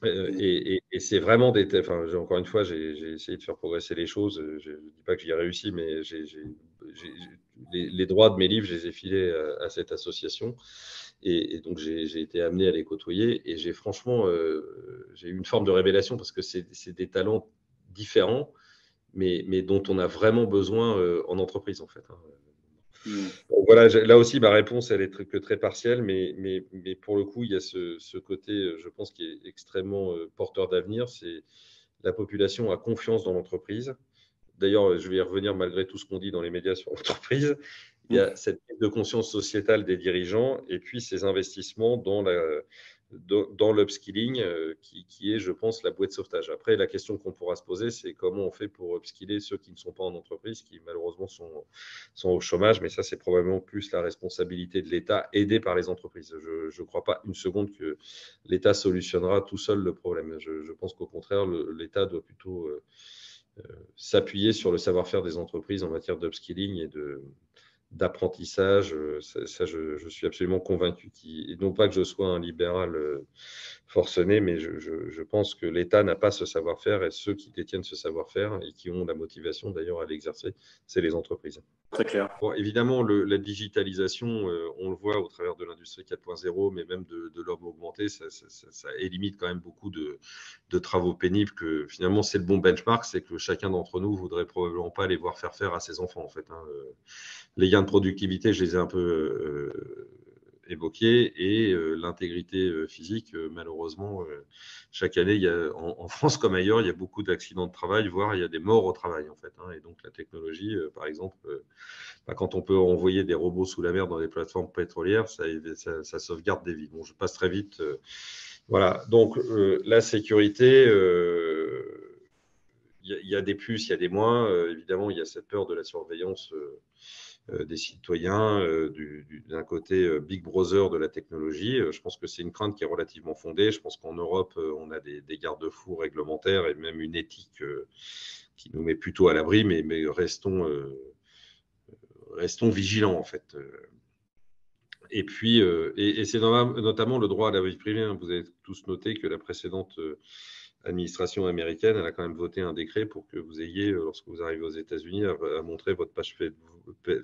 S2: Et c'est vraiment encore une fois, j'ai essayé de faire progresser les choses. Je ne dis pas que j'y ai réussi, mais les droits de mes livres, je les ai filés à cette association. Et donc, j'ai été amené à les côtoyer. Et j'ai eu une forme de révélation parce que c'est des talents différents, mais dont on a vraiment besoin en entreprise, en fait. Donc voilà, là aussi, ma réponse, elle est que très partielle, mais pour le coup, il y a ce côté, je pense, qui est extrêmement porteur d'avenir. C'est la population a confiance dans l'entreprise. D'ailleurs, je vais y revenir malgré tout ce qu'on dit dans les médias sur l'entreprise. Il y a cette prise de conscience sociétale des dirigeants et puis ces investissements dans l'upskilling qui est, je pense, la bouée de sauvetage. Après, la question qu'on pourra se poser, c'est comment on fait pour upskiller ceux qui ne sont pas en entreprise, qui malheureusement sont au chômage. Mais ça, c'est probablement plus la responsabilité de l'État, aidé par les entreprises. Je ne crois pas une seconde que l'État solutionnera tout seul le problème. Je pense qu'au contraire, l'État doit plutôt s'appuyer sur le savoir-faire des entreprises en matière d'upskilling et d'apprentissage. Ça, je suis absolument convaincu. Et non pas que je sois un libéral forcené, mais je pense que l'État n'a pas ce savoir-faire et ceux qui détiennent ce savoir-faire et qui ont la motivation d'ailleurs à l'exercer, c'est les entreprises.
S1: Très clair.
S2: Bon, évidemment, la digitalisation, on le voit au travers de l'industrie 4.0, mais même de l'homme augmenté, ça élimine quand même beaucoup de travaux pénibles que finalement, c'est le bon benchmark, c'est que chacun d'entre nous voudrait probablement pas les voir faire à ses enfants, en fait. Les gains de productivité, je les ai un peu évoqués, et l'intégrité physique, malheureusement, chaque année, en France comme ailleurs, il y a beaucoup d'accidents de travail, voire il y a des morts au travail, en fait. Et donc, la technologie, par exemple, quand on peut envoyer des robots sous la mer dans des plateformes pétrolières, ça sauvegarde des vies. Bon, je passe très vite. Voilà. Donc, la sécurité, il y a des plus, il y a des moins. Évidemment, il y a cette peur de la surveillance des citoyens, d'un côté Big Brother de la technologie. Je pense que c'est une crainte qui est relativement fondée. Je pense qu'en Europe, on a des garde-fous réglementaires et même une éthique qui nous met plutôt à l'abri, mais restons vigilants, en fait. Et puis, et c'est notamment le droit à la vie privée. Vous avez tous noté que la précédente administration américaine, elle a quand même voté un décret pour que vous ayez, lorsque vous arrivez aux États-Unis, à montrer votre page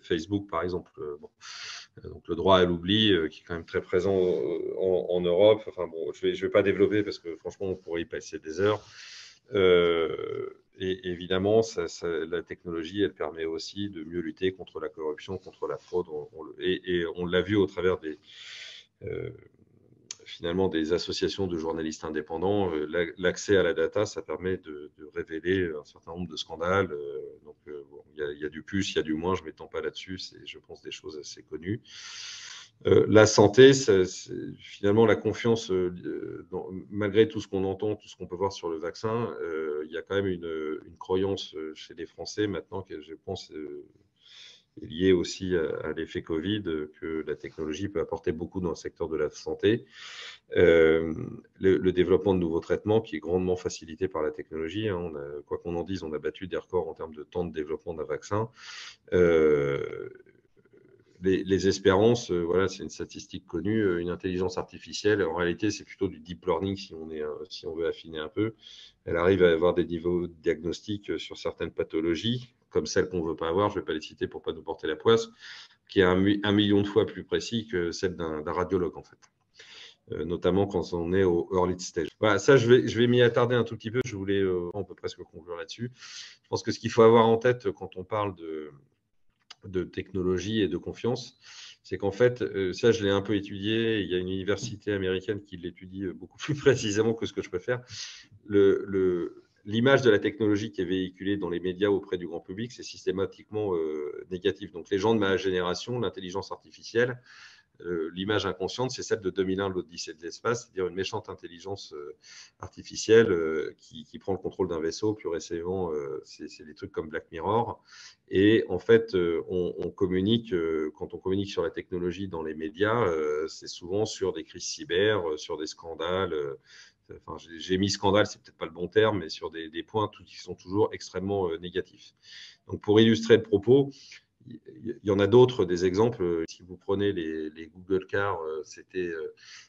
S2: Facebook, par exemple. Bon. Donc, le droit à l'oubli, qui est quand même très présent en Europe. Enfin, bon, je vais pas développer parce que franchement, on pourrait y passer des heures. Et évidemment, la technologie, elle permet aussi de mieux lutter contre la corruption, contre la fraude. Et on l'a vu au travers finalement des associations de journalistes indépendants. L'accès à la data, ça permet de révéler un certain nombre de scandales. Donc, il y a du plus, il y a du moins, je ne m'étends pas là-dessus, c'est, je pense, des choses assez connues. La santé, finalement, la confiance, malgré tout ce qu'on entend, tout ce qu'on peut voir sur le vaccin, il y a quand même une croyance chez les Français maintenant, que je pense est liée aussi à l'effet Covid, que la technologie peut apporter beaucoup dans le secteur de la santé. Le développement de nouveaux traitements qui est grandement facilité par la technologie. Quoi qu'on en dise, on a battu des records en termes de temps de développement d'un vaccin. Les espérances, voilà, c'est une statistique connue, une intelligence artificielle. En réalité, c'est plutôt du deep learning si on veut affiner un peu. Elle arrive à avoir des niveaux diagnostiques sur certaines pathologies, comme celles qu'on ne veut pas avoir. Je ne vais pas les citer pour ne pas nous porter la poisse, qui est 1 million de fois plus précis que celle d'un radiologue, en fait. Notamment quand on est au early stage. Voilà, ça, je vais m'y attarder un tout petit peu. On peut presque conclure là-dessus. Je pense que ce qu'il faut avoir en tête quand on parle de technologie et de confiance. C'est qu'en fait, ça, je l'ai un peu étudié. Il y a une université américaine qui l'étudie beaucoup plus précisément que ce que je peux faire. L'image de la technologie qui est véhiculée dans les médias auprès du grand public, c'est systématiquement négatif. Donc, les gens de ma génération, l'intelligence artificielle, l'image inconsciente, c'est celle de 2001, l'Odyssée de l'espace, c'est-à-dire une méchante intelligence artificielle qui prend le contrôle d'un vaisseau. Plus récemment, c'est des trucs comme Black Mirror. Et en fait, on communique, quand on communique sur la technologie dans les médias, c'est souvent sur des crises cyber, sur des scandales. Enfin, j'ai mis scandale, c'est peut-être pas le bon terme, mais sur des points qui sont toujours extrêmement négatifs. Donc, pour illustrer le propos, il y en a d'autres, des exemples. Si vous prenez les Google Cars, c'était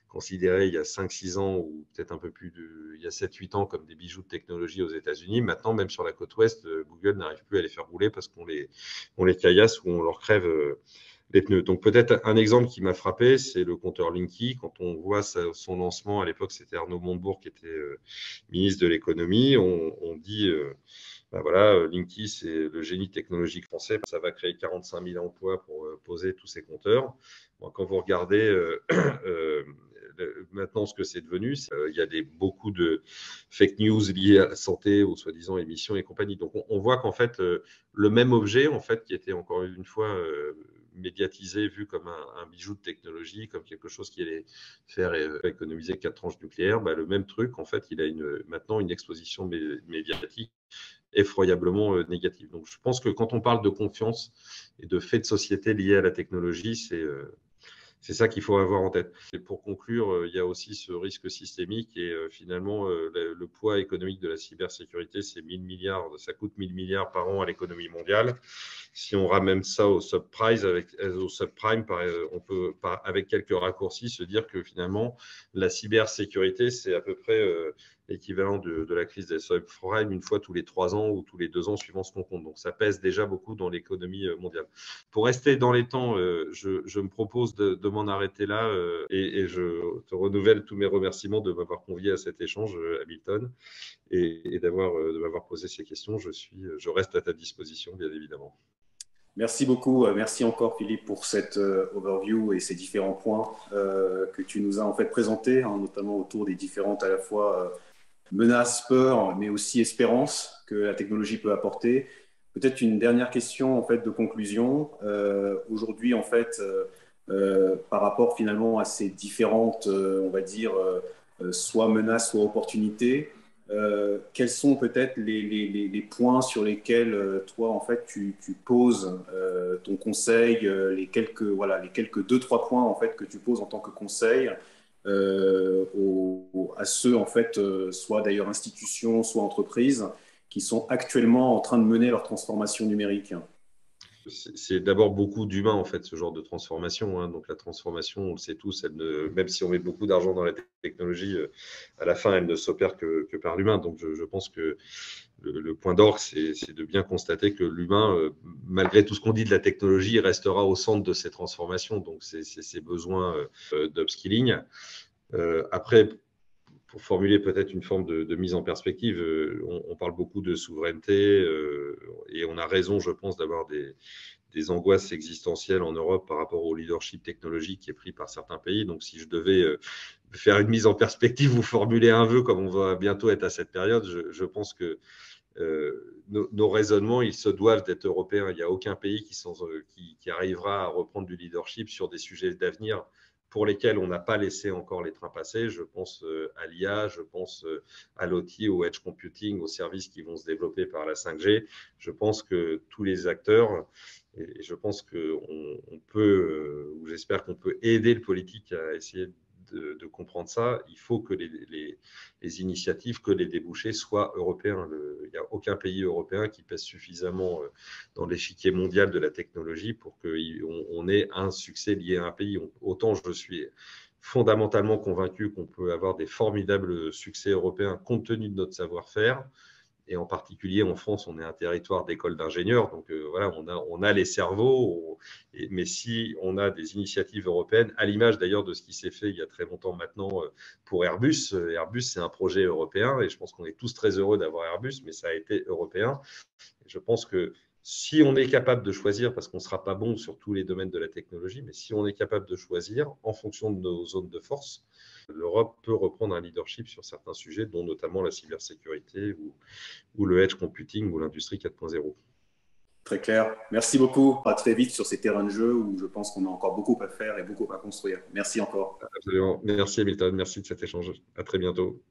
S2: considéré il y a 5-6 ans ou peut-être un peu plus, il y a 7-8 ans comme des bijoux de technologie aux États-Unis. Maintenant, même sur la côte ouest, Google n'arrive plus à les faire rouler parce qu'on les caillasse ou on leur crève les pneus. Donc peut-être un exemple qui m'a frappé, c'est le compteur Linky. Quand on voit son lancement, à l'époque, c'était Arnaud Montebourg qui était ministre de l'économie. On dit ben voilà, Linky, c'est le génie technologique français. Ça va créer 45 000 emplois pour poser tous ces compteurs. Bon, quand vous regardez maintenant ce que c'est devenu, il y a beaucoup de fake news liées à la santé, aux soi-disant émissions et compagnie. Donc on voit qu'en fait, le même objet, en fait, qui était encore une fois médiatisé, vu comme un bijou de technologie, comme quelque chose qui allait faire économiser 4 tranches nucléaires, bah, le même truc, en fait, il a maintenant une exposition médiatique effroyablement négative. Donc, je pense que quand on parle de confiance et de faits de société liés à la technologie, c'est ça qu'il faut avoir en tête. Et pour conclure, il y a aussi ce risque systémique et finalement, le poids économique de la cybersécurité, c'est 1000 milliards, ça coûte 1000 milliards par an à l'économie mondiale. Si on ramène ça au subprime, on peut, avec quelques raccourcis, se dire que finalement, la cybersécurité, c'est à peu près l'équivalent de la crise des subprimes une fois tous les 3 ans ou tous les 2 ans, suivant ce qu'on compte. Donc, ça pèse déjà beaucoup dans l'économie mondiale. Pour rester dans les temps, je me propose de m'en arrêter là et je te renouvelle tous mes remerciements de m'avoir convié à cet échange, Hamilton, et de m'avoir posé ces questions. Je reste à ta disposition, bien évidemment.
S1: Merci beaucoup. Merci encore, Philippe, pour cette overview et ces différents points que tu nous as en fait présentés, hein, notamment autour des différentes à la fois menaces, peurs, mais aussi espérances que la technologie peut apporter. Peut-être une dernière question en fait de conclusion. Aujourd'hui, en fait, par rapport finalement à ces différentes, on va dire, soit menaces, soit opportunités, quels sont peut-être les points sur lesquels toi, en fait, tu poses ton conseil, les quelques deux, trois points en fait que tu poses en tant que conseil à ceux, en fait, soit d'ailleurs institutions, soit entreprises, qui sont actuellement en train de mener leur transformation numérique?
S2: C'est d'abord beaucoup d'humains, en fait, ce genre de transformation. Hein. Donc, la transformation, on le sait tous, même si on met beaucoup d'argent dans la technologie, à la fin, elle ne s'opère que par l'humain. Donc, je pense que le point d'orgue, c'est de bien constater que l'humain, malgré tout ce qu'on dit de la technologie, restera au centre de ces transformations. Donc, c'est ces besoins d'upskilling. Après, pour formuler peut-être une forme de mise en perspective, on parle beaucoup de souveraineté et on a raison, je pense, d'avoir des angoisses existentielles en Europe par rapport au leadership technologique qui est pris par certains pays. Donc, si je devais faire une mise en perspective ou formuler un vœu, comme on va bientôt être à cette période, je pense que nos raisonnements, ils se doivent d'être européens. Il n'y a aucun pays qui arrivera à reprendre du leadership sur des sujets d'avenir pour lesquels on n'a pas laissé encore les trains passer. Je pense à l'IA, je pense à l'OT, au edge computing, aux services qui vont se développer par la 5G. Je pense que tous les acteurs, et je pense qu'on peut, ou j'espère qu'on peut aider le politique à essayer de comprendre ça, il faut que les initiatives, que les débouchés soient européens. Il n'y a aucun pays européen qui pèse suffisamment dans l'échiquier mondial de la technologie pour qu'on ait un succès lié à un pays. Autant je suis fondamentalement convaincu qu'on peut avoir des formidables succès européens compte tenu de notre savoir-faire. Et en particulier en France, on est un territoire d'écoles d'ingénieurs, donc voilà, on a les cerveaux, mais si on a des initiatives européennes, à l'image d'ailleurs de ce qui s'est fait il y a très longtemps maintenant pour Airbus. Airbus, c'est un projet européen et je pense qu'on est tous très heureux d'avoir Airbus, mais ça a été européen. Et je pense que Si on est capable de choisir, parce qu'on ne sera pas bon sur tous les domaines de la technologie, mais si on est capable de choisir en fonction de nos zones de force, l'Europe peut reprendre un leadership sur certains sujets, dont notamment la cybersécurité ou le edge computing ou l'industrie 4.0.
S1: Très clair. Merci beaucoup. À très vite sur ces terrains de jeu où je pense qu'on a encore beaucoup à faire et beaucoup à construire. Merci encore.
S2: Absolument. Merci Hamilton, merci de cet échange. À très bientôt.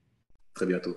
S1: Très bientôt.